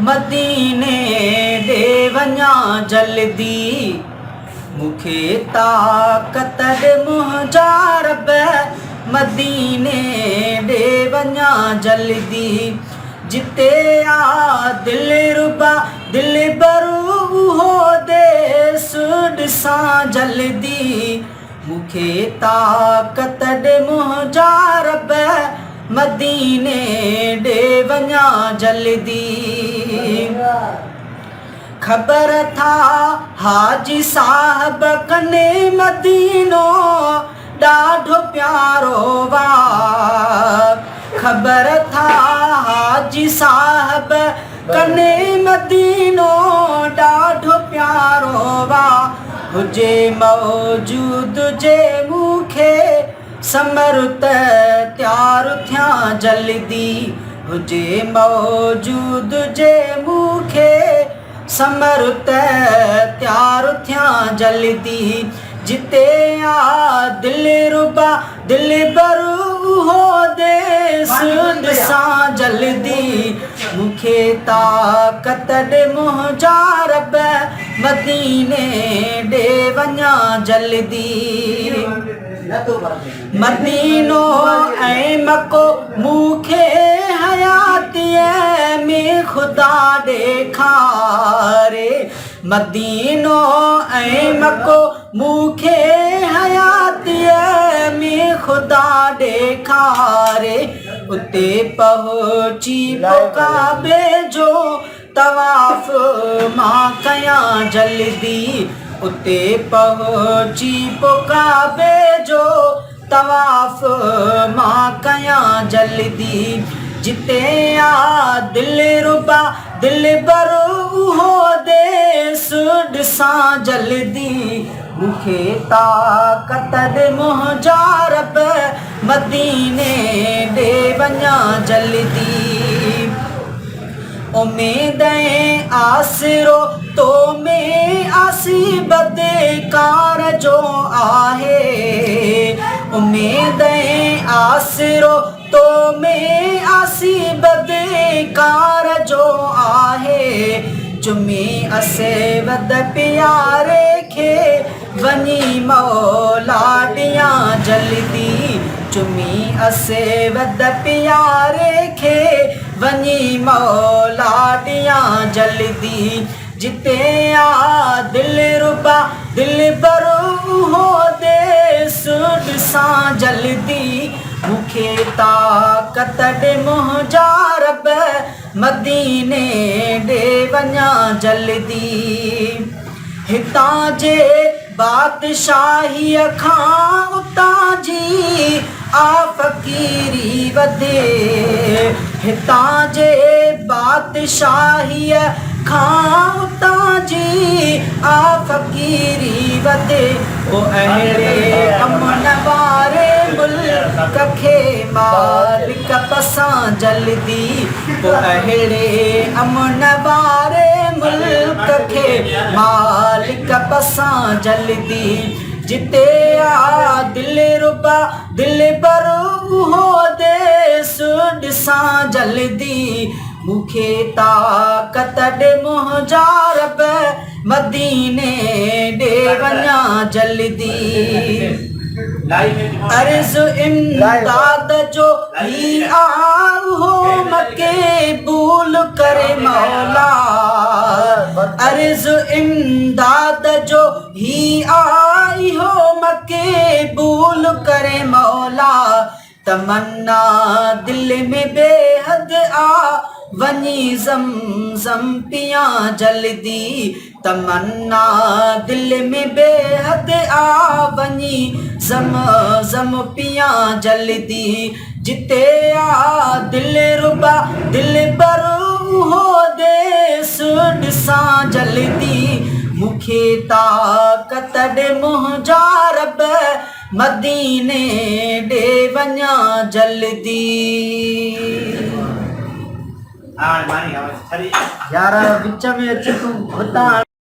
मदीने दे वञा जल्दी मूंखे ताक़त ॾे मुंहिंजा रब मदीने ॾे वञा जल्दी जिते आ दिलरुबा दिलबरू उहो देस ॾिसां जल्दी मूंखे ताक़त ॾे मुंहिंजा रब मदीने ॾे वञा जल्दी ख़बर था हाजी साहब कने मदीनो ॾाढो प्यारो वा ख़बर था हाजी साहब कने मदीनो ॾाढो प्यारो वा हुजे मौजूद जे मूंखे समरुत तयारु थियां जल्दी हुजे मौजूद जे मूंखे समरुत तयारु थियां जल्दी जिते आ दिलरुबा दिलबरू उहो देस ॾिसां जल्दी मूंखे ताक़त ॾे मुंहिंजा रब मदीने ॾे वञा जल्दी मदीनो ऐं मको मूंखे हयातीअ में ख़ुदा ॾेखारे मदीनो ऐं मको मूंखे हयातीअ में ख़ुदा ॾेखारे उते पहुची काबे जो तवाफ़ मां कयां जल्दी उते पहुची काबे जो तवाफ़ मां कयां जल्दी जिते आ दिलरुबा दिलबरू उहो देस ॾिसां जल्दी मूंखे ताक़त ॾे मुंहिंजा रब मदीने ॾे वञा जल्दी उम्मीद आसिरो तो में आसी बदकार जो आहे उम्मीद आसिरो तो में आसी बदकार जो आहे चुमी असे वद प्यारे खे वञी मौला ॾियां जल्दी चुमी असे वद प्यारे खे वञी मौला ॾियां जल्दी जिते आ दिलरुबा दिलबरू उहो देस ॾिसां जल्दी मूंखे ताक़त ॾे मुंहिंजा रब मदीने ॾे वञा जल्दी हितां जे बादशाहीअ खां उतां जी आ फ़क़ीरी वधे हितां जे बादशाहीअ खां उतां जी आ फ़क़ीरी वधे ओ अहिड़े अमन वारे मुल्क खे मालिक पसां जल्दी ओ अहिड़े अमन वारे मुल्क खे मालिक पसां जल्दी जिते आ दिलरुबा दिलबरू उहो देस ॾिसां जल्दी मूंखे ताक़त ॾे मुंहिंजा रब मदीने ॾे वञा जल्दी अर्ज़ इमदाद जो ही आ उहो मक़बूल करे मौला अर्ज़ इमदाद जो ही आ इहो मक़बूल करे मौला तमन्ना दिल में बेहद आ वञी ज़म पियां जल्दी तमन्ना दिल में बेहद आ वञी ज़म पियां जल्दी जिते आ दिलरुबा दिलबरू उहो देस ॾिसां जल्दी मूंखे ताक़त ॾे मुंहिंजा रब मदीने ॾे वञा जल्दी यार विच में अच तूं हुतां